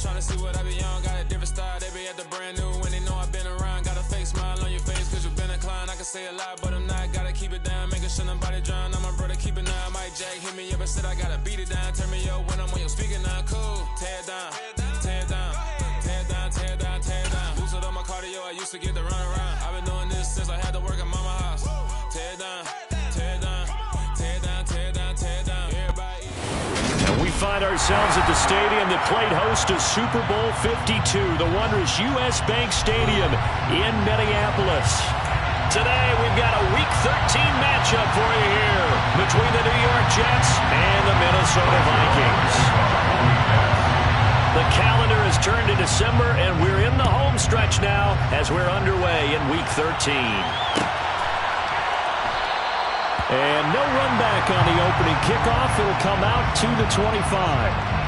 trying to see what I be on. Got a different style, they be at the brand new when they know I've been around. Got a fake smile on your face cause you've been inclined. I can say a lot, but I'm not. Gotta keep it down, making sure nobody drown. I'm my brother, keep it down. Mike Jack hit me up and said I gotta beat it down. Turn me up when I'm on your speaker now. Cool, tear it down, tear it down, tear it down, tear it down, tear it down. Boosted up my cardio, I used to get to run around. I've been doing this since I had to work at mama house. Tear it down, tear it down, tear it down, tear it down, tear it down. Everybody. And we find ourselves at the stadium that played host to Super Bowl 52, the wondrous U.S. Bank Stadium in Minneapolis. Today, we've got a Week 13 matchup for you here between the New York Jets and the Minnesota Vikings. The calendar has turned to December, and we're in the home stretch now as we're underway in Week 13. And no run back on the opening kickoff. It'll come out to the 25.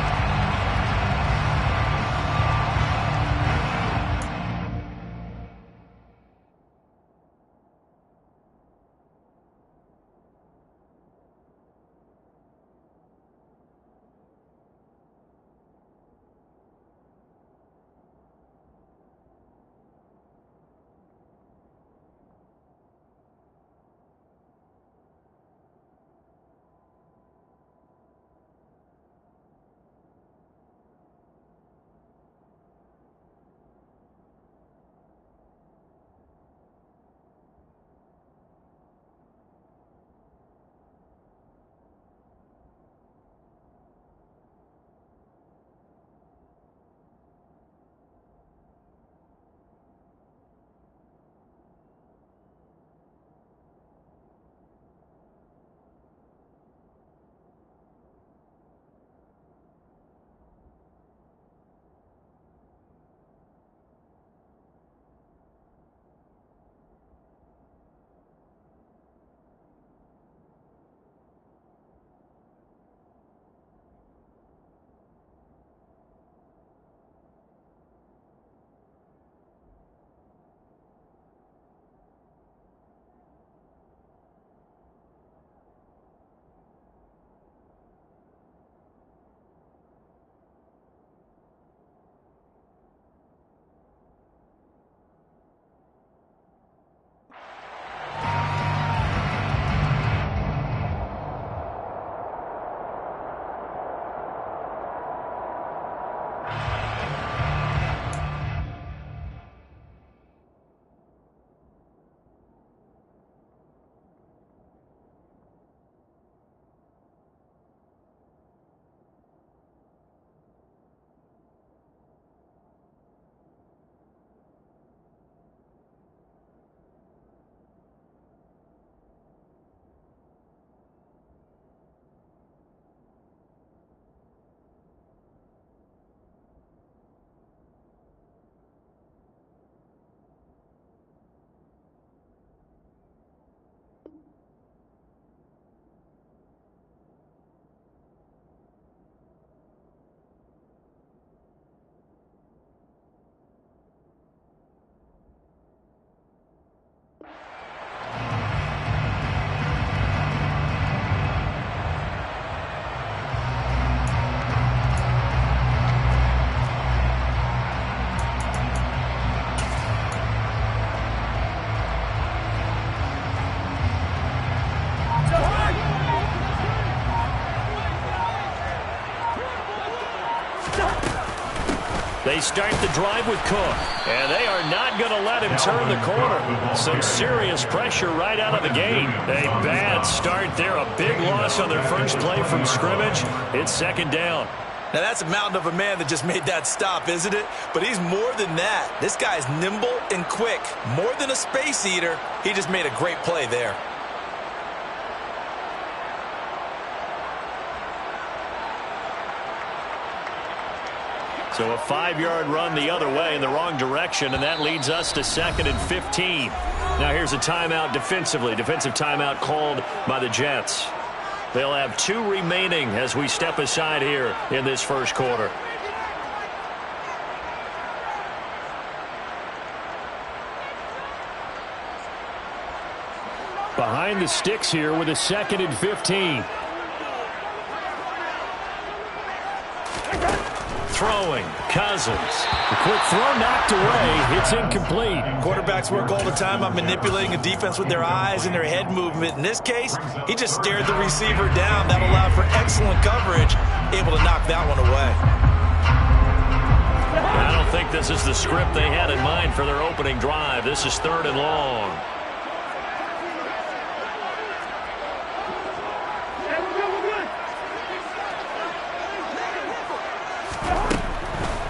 They start the drive with Cook, and they are not going to let him turn the corner. Some serious pressure right out of the gate. A bad start there, a big loss on their first play from scrimmage. It's second down. Now, that's a mountain of a man that just made that stop, isn't it? But he's more than that. This guy's nimble and quick. More than a space eater, he just made a great play there. So a 5-yard run the other way in the wrong direction, and that leads us to 2nd and 15. Now here's a timeout defensively. Defensive timeout called by the Jets. They'll have 2 remaining as we step aside here in this first quarter. Behind the sticks here with a 2nd and 15. Throwing, Cousins. The quick throw knocked away. It's incomplete. Quarterbacks work all the time on manipulating a defense with their eyes and their head movement. In this case, he just stared the receiver down. That allowed for excellent coverage, able to knock that one away. I don't think this is the script they had in mind for their opening drive. This is 3rd and long.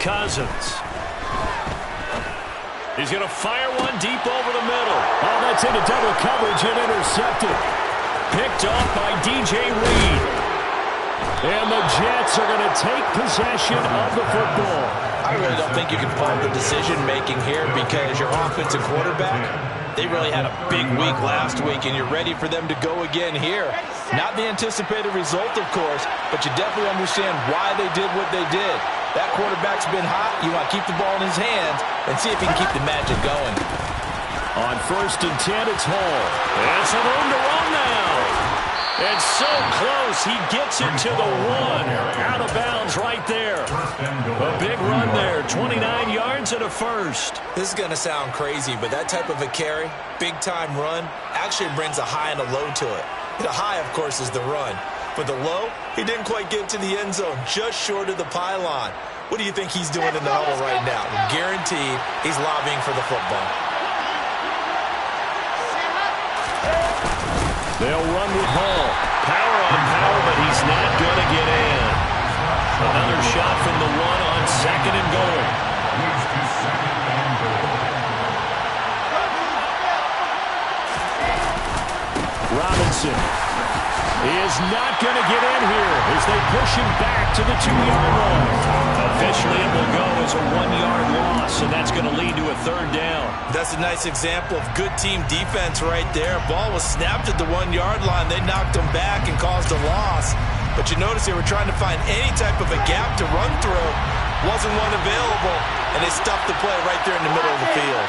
Cousins. He's going to fire one deep over the middle. Oh, that's into double coverage and intercepted. Picked off by DJ Reed. And the Jets are going to take possession of the football. I really don't think you can fault the decision-making here because your offensive quarterback, they really had a big week last week, and you're ready for them to go again here. Not the anticipated result, of course, but you definitely understand why they did what they did. That quarterback's been hot. You want to keep the ball in his hands and see if he can keep the magic going. On 1st and 10, it's Hall. It's a room to run now. It's so close. He gets it to the 1. Out of bounds right there. A big run there. 29 yards and a first. This is going to sound crazy, but that type of a carry, big-time run, actually brings a high and a low to it. The high, of course, is the run. But the low, he didn't quite get to the end zone, just short of the pylon. What do you think he's doing in the huddle right now? Guaranteed he's lobbying for the football. They'll run with Hall. Power on power, but he's not going to get in. Another shot from the 1 on 2nd and goal. Robinson is not going to get in here as they push him back to the 2-yard line. Officially, it will go as a 1-yard loss, and that's going to lead to a 3rd down. That's a nice example of good team defense right there. Ball was snapped at the 1-yard line. They knocked him back and caused a loss. But you notice they were trying to find any type of a gap to run through. Wasn't one available, and they stuffed the play right there in the middle of the field.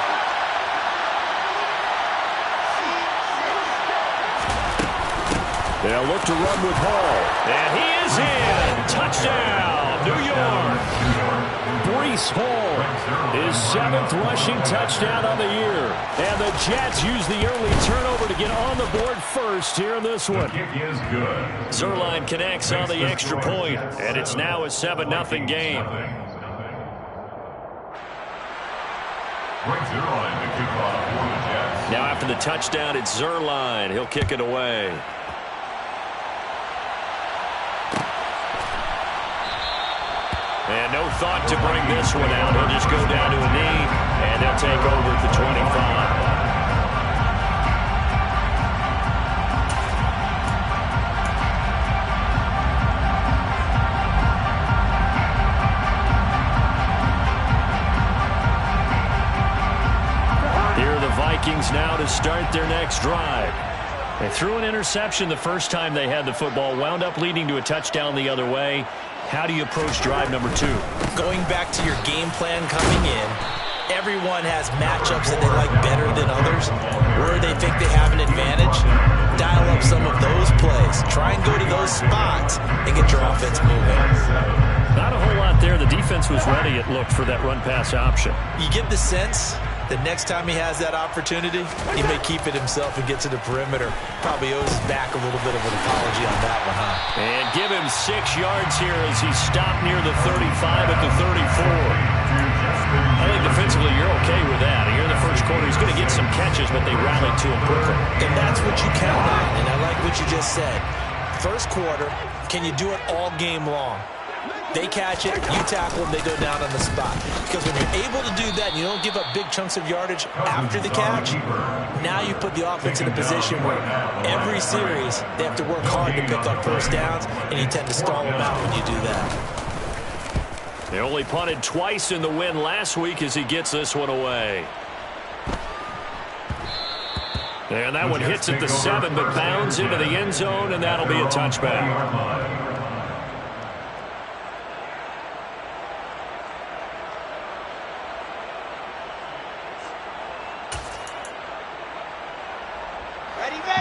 They'll look to run with Hall. And he is in. Touchdown, New York. Breece Hall, his 7th rushing touchdown on the year. And the Jets use the early turnover to get on the board first here in this one. Zuerlein connects on the extra point, and it's now a 7-0 game. Now after the touchdown, it's Zuerlein. He'll kick it away. And no thought to bring this one out. He'll just go down to a knee, and they'll take over at the 25. Here are the Vikings now to start their next drive. They threw an interception the first time they had the football, wound up leading to a touchdown the other way. How do you approach drive number 2? Going back to your game plan coming in, everyone has matchups that they like better than others. Where they think they have an advantage, dial up some of those plays. Try and go to those spots and get your offense moving. Not a whole lot there. The defense was ready, it looked, for that run-pass option. You get the sense that next time he has that opportunity, he may keep it himself and get to the perimeter. Probably owes his back a little bit of an apology on that one, huh? And give him 6 yards here as he stopped near the 35 at the 34. I think defensively you're okay with that. Here in the first quarter, he's going to get some catches, but they rallied to him quickly. And that's what you count on, and I like what you just said. First quarter, can you do it all game long? They catch it, you tackle them, they go down on the spot. Because when you're able to do that and you don't give up big chunks of yardage after the catch, now you put the offense in a position where every series they have to work hard to pick up first downs, and you tend to stall them out when you do that. They only punted twice in the win last week as he gets this one away. And that one hits at the 7, but bounds into the end zone, and that'll be a touchback.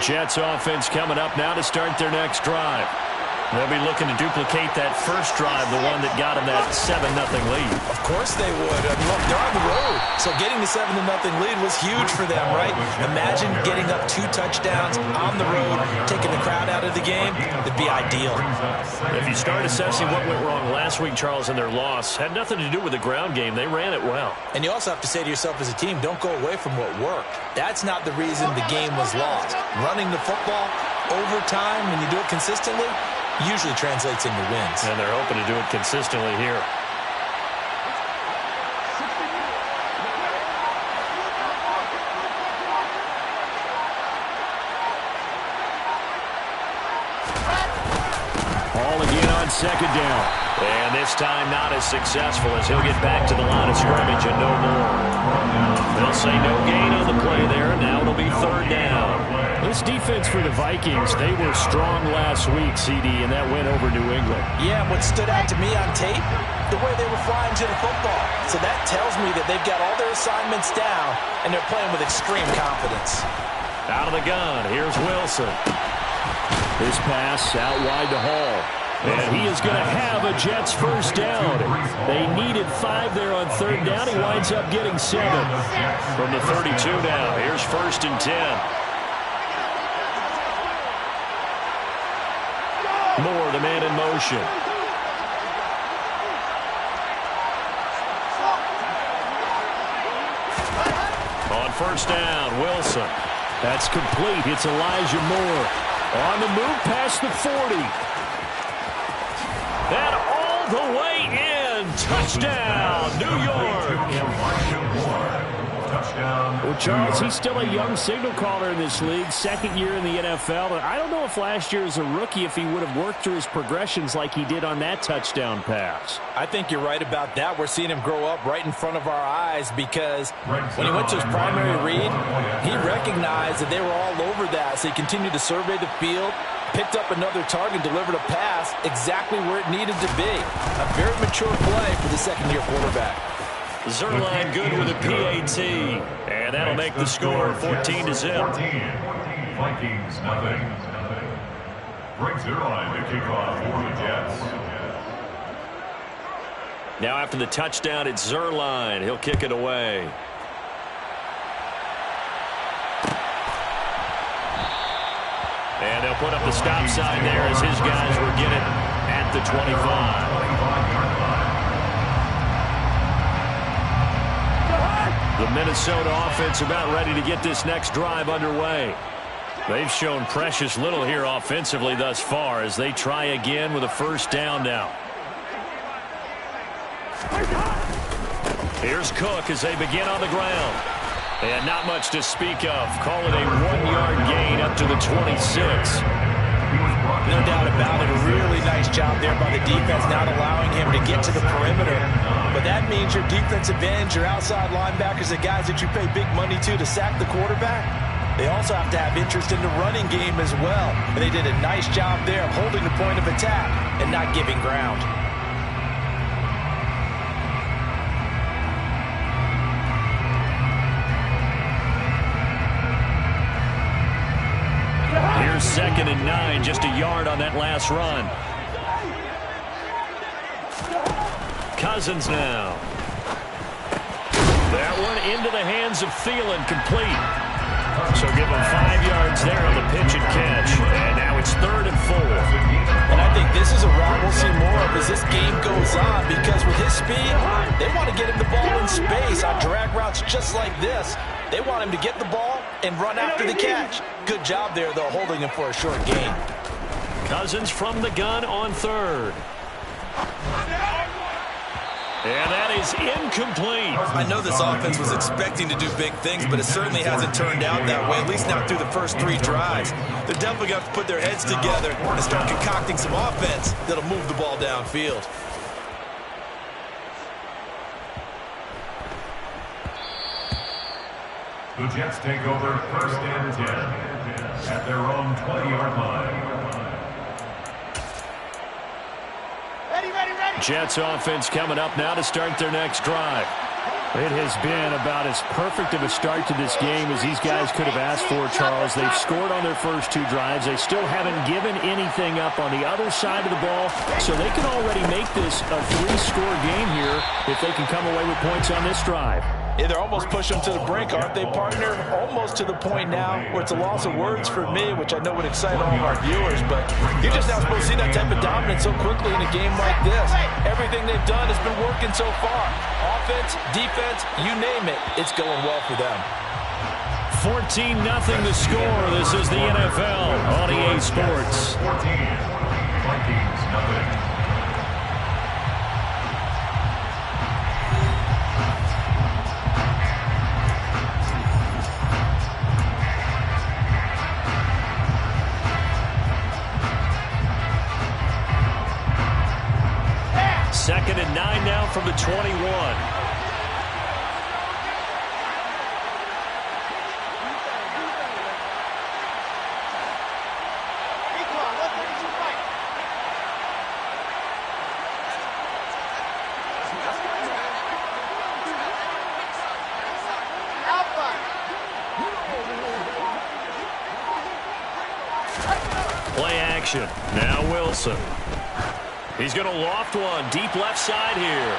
Jets offense coming up now to start their next drive. They'll be looking to duplicate that first drive, the one that got them that 7-0 lead. Of course they would. I mean, look, they're on the road. So getting the 7-0 lead was huge for them, right? Imagine getting up 2 touchdowns on the road, taking the crowd out of the game. It'd be ideal. If you start assessing what went wrong last week, Charles, in their loss, had nothing to do with the ground game. They ran it well. And you also have to say to yourself as a team, don't go away from what worked. That's not the reason the game was lost. Running the football over time, when you do it consistently, usually translates into wins. And they're hoping to do it consistently here. Ball again on second down. And this time not as successful as he'll get back to the line of scrimmage and no more. They'll say no gain on the play there. Now it'll be third down. This defense for the Vikings, they were strong last week, CD, and that went over New England. Yeah, what stood out to me on tape, the way they were flying to the football. So that tells me that they've got all their assignments down, and they're playing with extreme confidence. Out of the gun, here's Wilson. His pass out wide to Hall. And he is going to have a Jets first down. They needed 5 there on third down. He winds up getting 7. From the 32 now, here's 1st and 10. Moore, the man in motion. On first down, Wilson. That's complete. It's Elijah Moore. On the move past the 40. And all the way in. Touchdown, New York. Well, Charles, he's still a young signal caller in this league, 2nd year in the NFL. And I don't know if last year as a rookie, if he would have worked through his progressions like he did on that touchdown pass. I think you're right about that. We're seeing him grow up right in front of our eyes because when he went to his primary read, he recognized that they were all over that. So he continued to survey the field, picked up another target, delivered a pass exactly where it needed to be. A very mature play for the second-year quarterback. Zuerlein good with a PAT. And that'll make the score 14-0. Vikings, nothing. Greg Zuerlein to kick off for the Jets. Now after the touchdown, it's Zuerlein. He'll kick it away. And they'll put up the stop sign there as his guys will get it at the 25. The Minnesota offense about ready to get this next drive underway. They've shown precious little here offensively thus far as they try again with a first down now. Here's Cook as they begin on the ground. And not much to speak of. Call it a 1-yard gain up to the 26. No doubt about it. A really nice job there by the defense, not allowing him to get to the perimeter. But that means your defensive ends, your outside linebackers, the guys that you pay big money to sack the quarterback, they also have to have interest in the running game as well. And they did a nice job there of holding the point of attack and not giving ground. Here's 2nd and 9, just a yard on that last run. Cousins now. That one into the hands of Thielen, complete. So give him 5 yards there on the pitch and catch. And now it's 3rd and 4. And I think this is a route we'll see more of as this game goes on, because with his speed, they want to get him the ball in space on drag routes just like this. They want him to get the ball and run after the catch. Good job there, though, holding him for a short gain. Cousins from the gun on 3rd. And that is incomplete. I know this offense was expecting to do big things, but it certainly hasn't turned out that way, at least not through the first 3 drives. They're definitely going to have to put their heads together and start concocting some offense that'll move the ball downfield. The Jets take over 1st and 10 at their own 20-yard line. Jets offense coming up now to start their next drive. It has been about as perfect of a start to this game as these guys could have asked for, Charles. They've scored on their first 2 drives. They still haven't given anything up on the other side of the ball, so they can already make this a 3-score game here if they can come away with points on this drive. Yeah, they're almost pushing them to the brink, aren't they, partner? Almost to the point now where it's a loss of words for me, which I know would excite all of our viewers, but you're just not supposed to see that type of dominance so quickly in a game like this. Everything they've done has been working so far. Offense, defense, you name it, it's going well for them. 14-0 the score. This is the NFL on EA Sports. 14, Vikings nothing. Second and 9 now from the 21. Play action. Now Wilson. He's going to loft one deep left side here.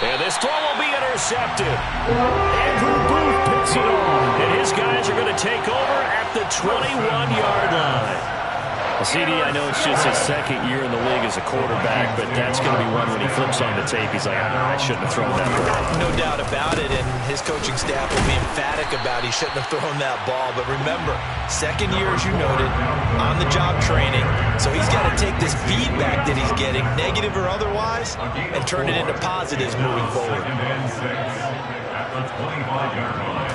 And this throw will be intercepted. Andrew Booth picks it off. And his guys are going to take over at the 21-yard line. CD, I know it's just his second year in the league as a quarterback, but that's going to be one when he flips on the tape. He's like, I shouldn't have thrown that ball. No doubt about it, and his coaching staff will be emphatic about he shouldn't have thrown that ball. But remember, second year, as you noted, on-the-job training, so he's got to take this feedback that he's getting, negative or otherwise, and turn it into positives moving forward. At the 25-yard line.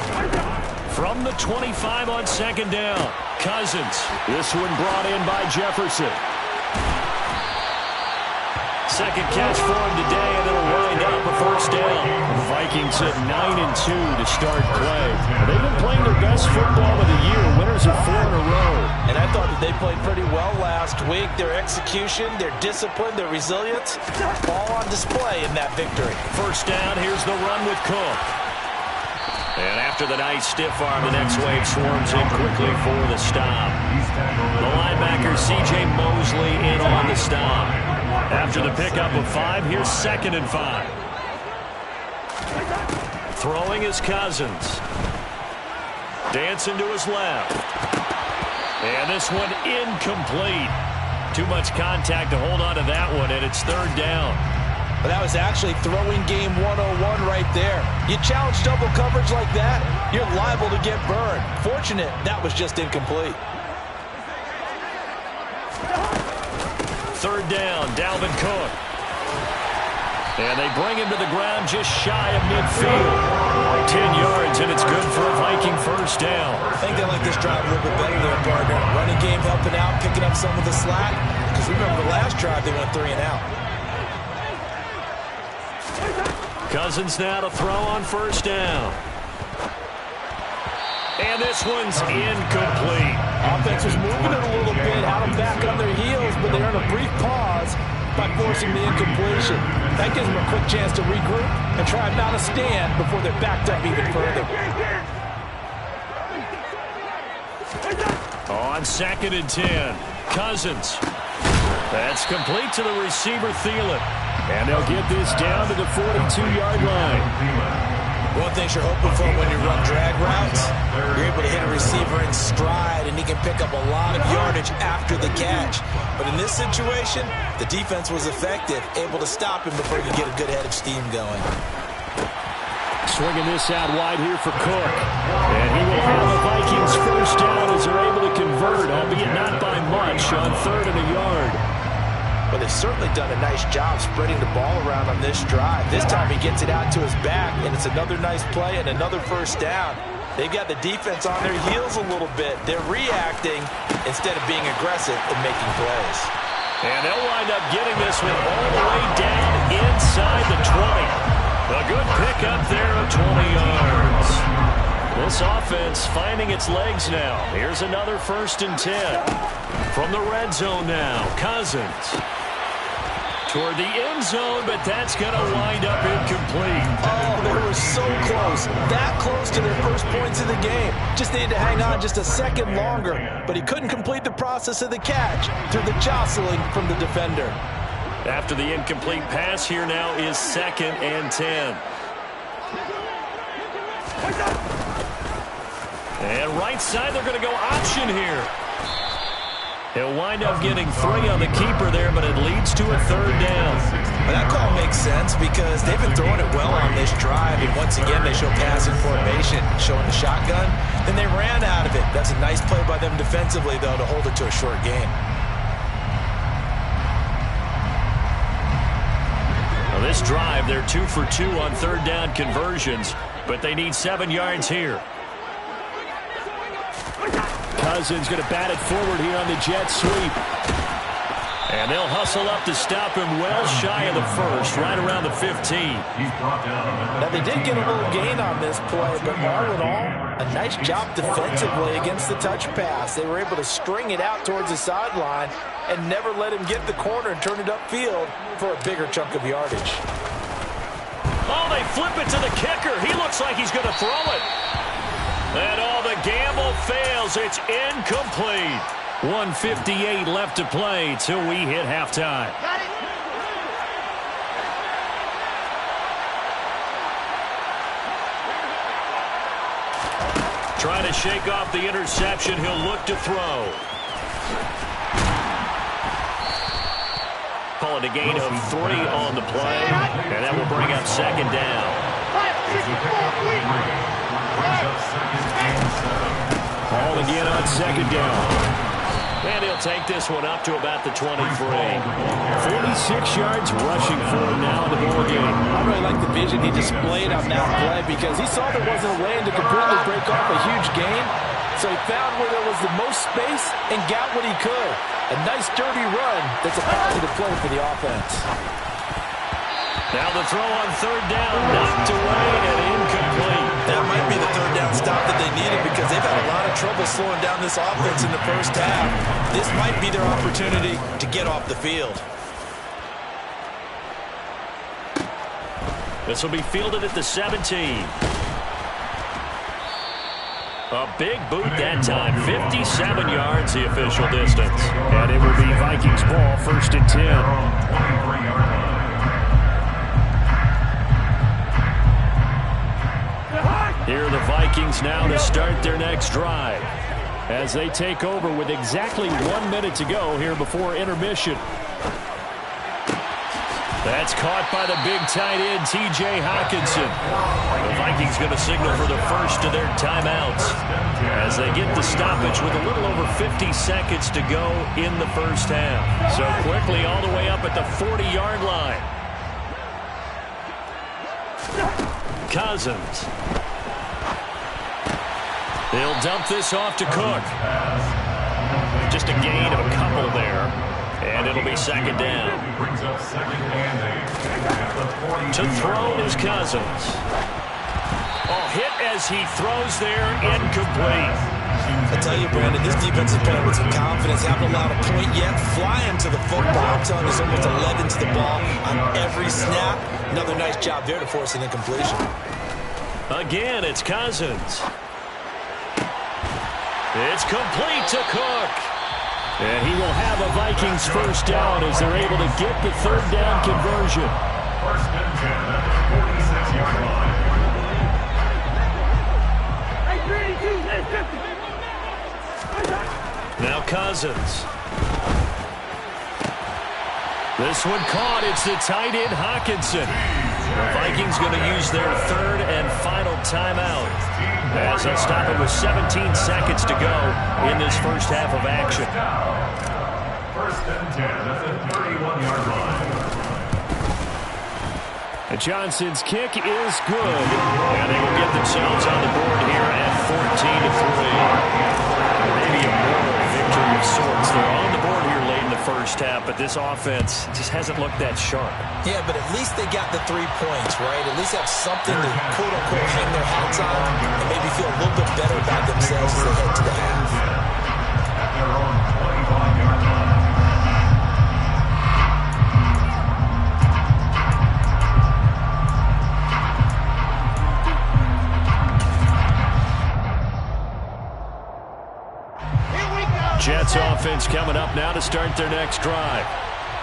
From the 25 on second down, Cousins. This one brought in by Jefferson. Second catch for him today, and it'll wind up a first down. The Vikings at 9-2 to start play. They've been playing their best football of the year. Winners of 4 in a row. And I thought that they played pretty well last week. Their execution, their discipline, their resilience, all on display in that victory. First down, here's the run with Cook. And after the nice stiff arm, the next wave swarms in quickly for the stop. The linebacker, C.J. Mosley, in on the stop. After the pickup of 5, here's 2nd and 5. Throwing is Cousins. Dancing to his left. And this one incomplete. Too much contact to hold on to that one, and it's 3rd down. But that was actually throwing game 101 right there. You challenge double coverage like that, you're liable to get burned. Fortunate, that was just incomplete. 3rd down, Dalvin Cook. And they bring him to the ground just shy of midfield. 10 yards, and it's good for a Viking first down. I think they like this drive a little bit better there, partner. Running game helping out, picking up some of the slack. Because remember the last drive, they went 3 and out. Cousins now to throw on first down. And this one's incomplete. Offense was moving it a little bit, had them back on their heels, but they earned a brief pause by forcing the incompletion. That gives them a quick chance to regroup and try and mount a stand before they're backed up even further. On 2nd and 10, Cousins. That's complete to the receiver, Thielen. And they'll get this down to the 42-yard line. One thing you're hoping for when you run drag routes, you're able to hit a receiver in stride, and he can pick up a lot of yardage after the catch. But in this situation, the defense was effective, able to stop him before he could get a good head of steam going. Swinging this out wide here for Cook. And he will have the Vikings first down as they're able to convert, albeit not by much, on 3rd and a yard. But they've certainly done a nice job spreading the ball around on this drive. This time he gets it out to his back, and it's another nice play and another first down. They've got the defense on their heels a little bit. They're reacting instead of being aggressive and making plays. And they'll wind up getting this one all the way down inside the 20. A good pickup there of 20 yards. This offense finding its legs now. Here's another 1st and 10. From the red zone now, Cousins. Toward the end zone, but that's going to wind up incomplete. points of the game. Just needed to hang on just a second longer, but he couldn't complete the process of the catch through the jostling from the defender. After the incomplete pass, here now is 2nd and 10. And right side, they're going to go option here. He'll wind up getting 3 on the keeper there, but it leads to a 3rd down. Well, that call makes sense because they've been throwing it well on this drive, and once again they show passing formation, showing the shotgun. Then they ran out of it. That's a nice play by them defensively, though, to hold it to a short gain. Well, this drive, they're 2 for 2 on 3rd down conversions, but they need 7 yards here. Cousins going to bat it forward here on the jet sweep. And they'll hustle up to stop him well shy of the first, right around the 15. Now, they did get a little gain on this play, but all in all, a nice job defensively against the touch pass. They were able to string it out towards the sideline and never let him get the corner and turn it upfield for a bigger chunk of yardage. Oh, they flip it to the kicker. He looks like he's going to throw it. And all the gamble fails. It's incomplete. 1:58 left to play till we hit halftime. Got it. Trying to shake off the interception. He'll look to throw. Call it a gain of 3 on the play. And that will bring up 2nd down. 5, 6, 4, 3. Ball again on 2nd down. And he'll take this one up to about the 23. 46 yards rushing for him now in the ball game. I really like the vision he displayed on that play because he saw there wasn't a way to completely break off a huge gain. So he found where there was the most space and got what he could. A nice dirty run that's a positive play for the offense. Now the throw on 3rd down, knocked away and incomplete. That might be the 3rd down stop that they needed because they've had a lot of trouble slowing down this offense in the first half. This might be their opportunity to get off the field. This will be fielded at the 17. A big boot that time, 57 yards the official distance. And it will be Vikings ball, 1st and 10. Here are the Vikings now to start their next drive as they take over with exactly 1 minute to go here before intermission. That's caught by the big tight end, T.J. Hockenson. The Vikings going to signal for the first of their timeouts as they get the stoppage with a little over 50 seconds to go in the first half. So quickly all the way up at the 40-yard line. Cousins. They'll dump this off to Cook. Just a gain of a couple there. And it'll be 2nd down. To throw is Cousins. Oh, hit as he throws there, incomplete. I tell you, Brandon, this defensive player with some confidence, haven't allowed a point yet, flying to the football. I'm telling you, there's almost 11 to the ball on every snap. Another nice job there to force an incompletion. Again, it's Cousins. It's complete to Cook. And he will have a Vikings 1st down as they're able to get the 3rd down conversion. 1st and 10 at the 46-yard line. Now Cousins. This one caught. It's the tight end Hockenson. The Vikings going to use their 3rd and final timeout as they'll stop it with 17 seconds to go in this first half of action. 1st and 10 at the 31-yard line. Johnson's kick is good, and they will get themselves on the board here at 14-3. Maybe a moral victory of sorts. They're on the board here late in the first half, but this offense just hasn't looked that sharp. Yeah, but at least they got the 3 points, right? At least have something to, quote-unquote, hang their hats on and maybe feel a little bit better about themselves as they head to the half. At their own 25-yard line. Jets offense coming up now to start their next drive.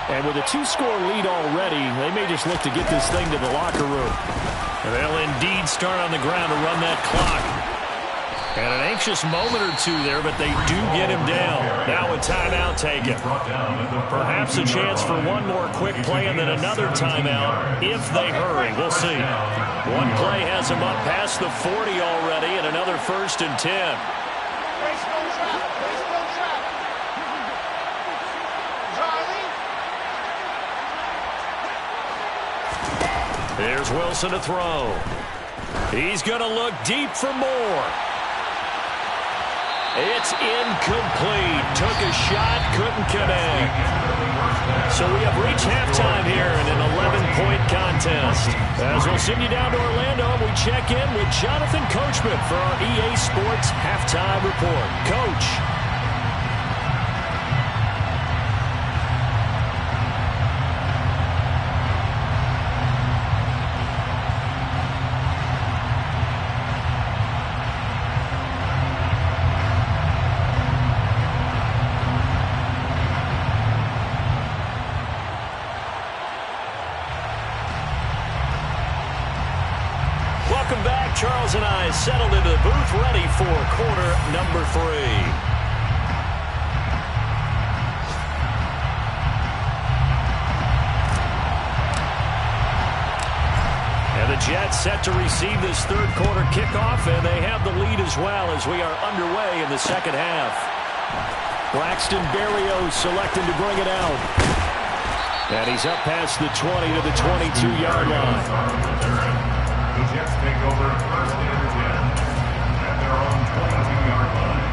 And with a 2-score lead already, they may just look to get this thing to the locker room. And they'll indeed start on the ground to run that clock. And an anxious moment or two there, but they do get him down. Now a timeout taken. Perhaps a chance for one more quick play and then another timeout if they hurry. We'll see. One play has him up past the 40 already and another 1st and 10. Here's Wilson to throw. He's going to look deep for more. It's incomplete. Took a shot, couldn't connect. So we have reached halftime here in an 11-point contest. As we'll send you down to Orlando, we check in with Jonathan Coachman for our EA Sports Halftime Report. Coach. Welcome back. Charles and I settled into the booth, ready for quarter number 3. And the Jets set to receive this third quarter kickoff, and they have the lead as well as we are underway in the second half. Braxton Berrios selecting to bring it out. And he's up past the 20 to the 22-yard line. The Jets take over 1st and 10 at their own 22-yard line.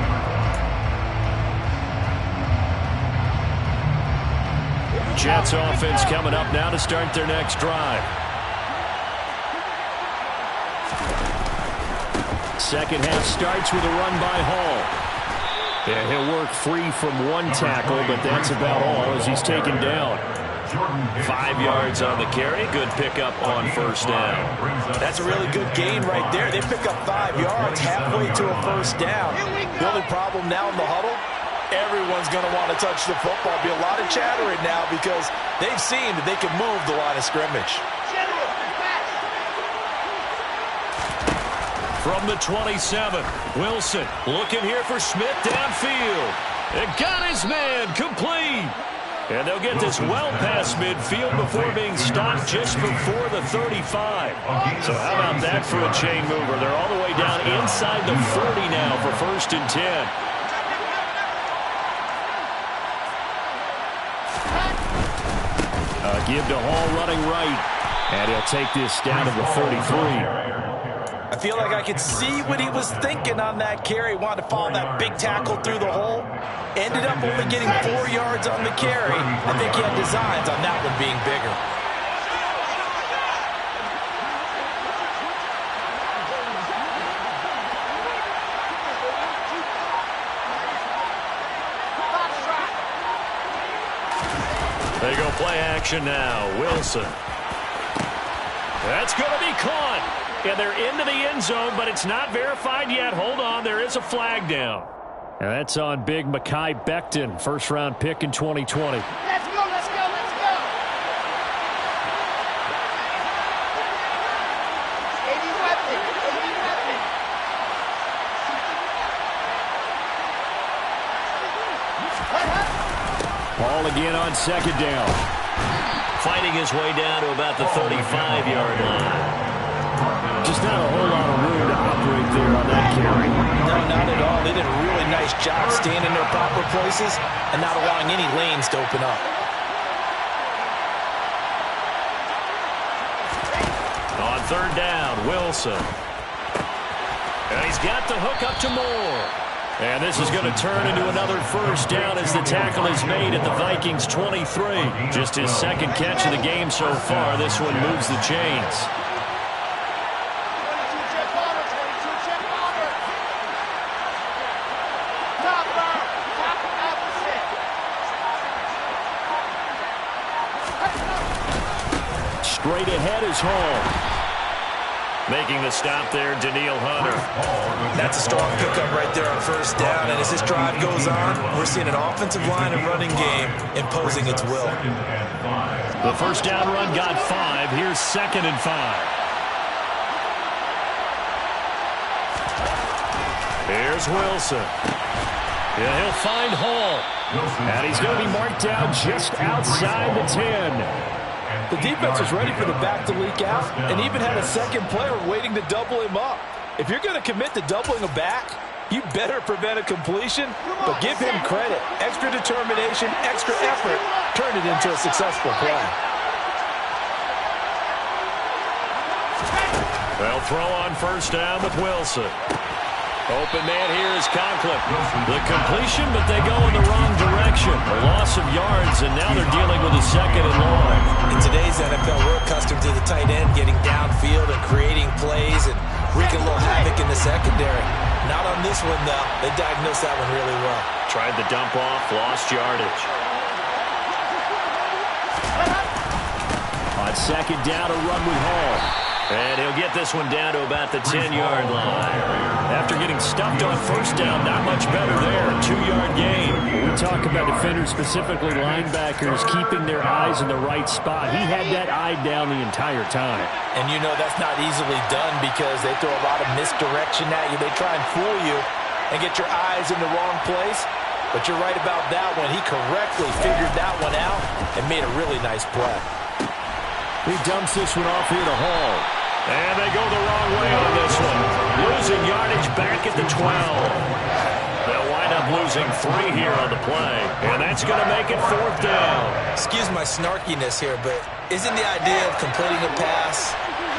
Jets offense coming up now to start their next drive. Second half starts with a run by Hall. Yeah, he'll work free from one tackle, but that's about all as he's taken down. 5 yards on the carry. Good pickup on 1st down. That's a really good gain right there. They pick up 5 yards halfway to a 1st down. The only problem now in the huddle, everyone's going to want to touch the football. Be a lot of chattering now because they've seen that they can move the line of scrimmage. From the 27, Wilson looking here for Smith downfield. And got his man complete. And they'll get this well past midfield before being stopped just before the 35. So how about that for a chain mover? They're all the way down inside the 40 now for 1st and 10. Give to Hall running right. And he'll take this down to the 33. I feel like I could see what he was thinking on that carry. Wanted to follow that big tackle through the hole. Ended up only getting 4 yards on the carry. I think he had designs on that one being bigger. They go play action now. Wilson. That's going to be caught. And they're into the end zone, but it's not verified yet. Hold on, there is a flag down. And that's on big Mekhi Becton, 1st-round pick in 2020. Let's go, let's go, let's go. 80 weapon. Ball again on 2nd down. Fighting his way down to about the 35-yard line. Just not a whole lot of room to operate there on that carry. No, not at all. They did a really nice job staying in their proper places and not allowing any lanes to open up. On 3rd down, Wilson. And he's got the hook up to Moore. And this is going to turn into another 1st down as the tackle is made at the Vikings 23. Just his 2nd catch of the game so far. This one moves the chains. Straight ahead is Hall. Making the stop there, Danielle Hunter. That's a strong pickup right there on first down. And as this drive goes on, we're seeing an offensive line and running game imposing its will. The first down run got 5. Here's 2nd and 5. Here's Wilson. Yeah, he'll find Hall. And he's going to be marked down just outside the 10. The defense was ready for the back to leak out and even had a second player waiting to double him up. If you're going to commit to doubling a back, you better prevent a completion, but give him credit. Extra determination, extra effort, turned it into a successful play. They'll throw on first down with Wilson. Open man here is Conklin. The completion, but they go in the wrong direction. A loss of yards, and now they're dealing with a 2nd and long. In today's NFL, we're accustomed to the tight end getting downfield and creating plays and wreaking a little havoc in the secondary. Not on this one, though. They diagnosed that one really well. Tried the dump off, lost yardage. On 2nd down, a run with Hall. And he'll get this one down to about the 10-yard line. After getting stuffed on first down, not much better there. 2-yard gain. We talk about defenders, specifically linebackers, keeping their eyes in the right spot. He had that eye down the entire time. And you know that's not easily done because they throw a lot of misdirection at you. They try and fool you and get your eyes in the wrong place. But you're right about that one. He correctly figured that one out and made a really nice play. He dumps this one off here to Hall. And they go the wrong way on this one. Losing yardage back at the 12. They'll wind up losing 3 here on the play. And that's going to make it 4th down. Excuse my snarkiness here, but isn't the idea of completing a pass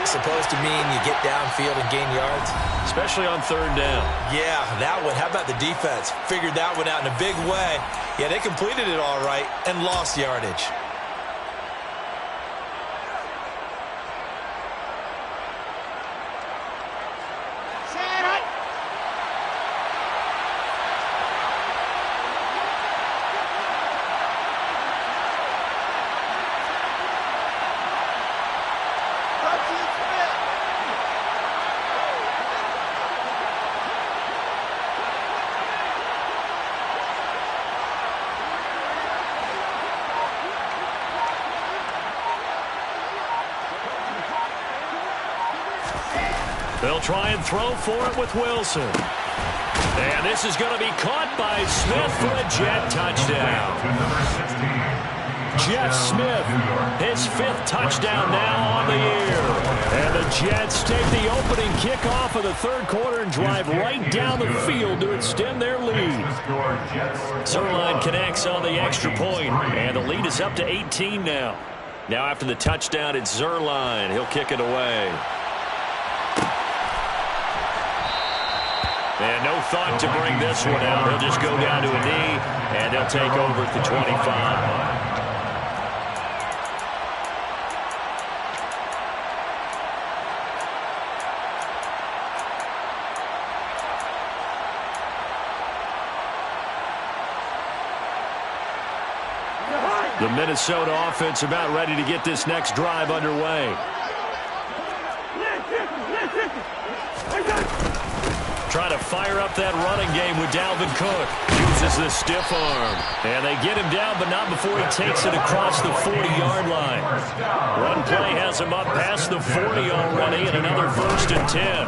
supposed to mean you get downfield and gain yards? Especially on 3rd down. Yeah, that one. How about the defense? Figured that one out in a big way. Yeah, they completed it all right and lost yardage. They'll try and throw for it with Wilson. And this is going to be caught by Smith for a Jet touchdown. Jeff Smith, his 5th touchdown now on the year. And the Jets take the opening kickoff of the 3rd quarter and drive right down the field to extend their lead. Zuerlein connects on the extra point, and the lead is up to 18 now. Now after the touchdown, it's Zuerlein. He'll kick it away. And no thought to bring this one out. He'll just go down to a knee, and they'll take over at the 25. The Minnesota offense about ready to get this next drive underway. Trying to fire up that running game with Dalvin Cook. Uses the stiff arm. And they get him down, but not before he takes it across the 40-yard line. Run play has him up past the 40 already, and another 1st and 10.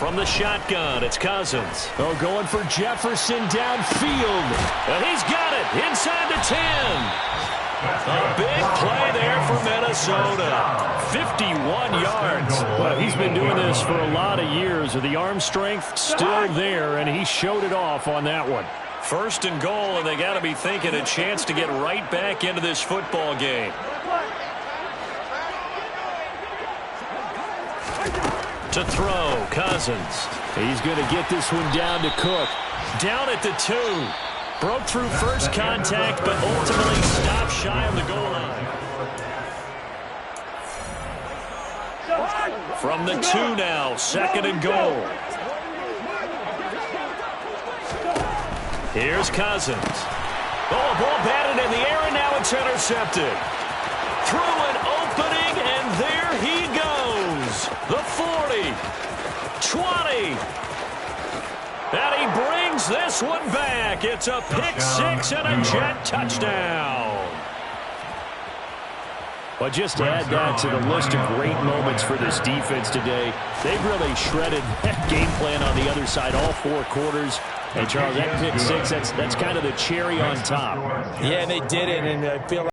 From the shotgun, it's Cousins. Oh, going for Jefferson downfield. And he's got it inside the 10. A big play there for Minnesota. 51 yards. Well, he's been doing this for a lot of years. The arm strength still there, and he showed it off on that one. 1st and goal, and they got to be thinking a chance to get right back into this football game. To throw, Cousins. He's going to get this one down to Cook. Down at the 2. Broke through first contact, but ultimately stopped shy of the goal line. From the 2 now, 2nd and goal. Here's Cousins. Oh, a ball batted in the air, and now it's intercepted. Through an opening, and there he goes. The 40. brings this one back. It's a pick six and a Jet touchdown. But just to add that to the list of great moments for this defense today, they've really shredded that game plan on the other side all 4 quarters. And, Charles, that pick six, that's kind of the cherry on top. Yeah, and they did it, and I feel like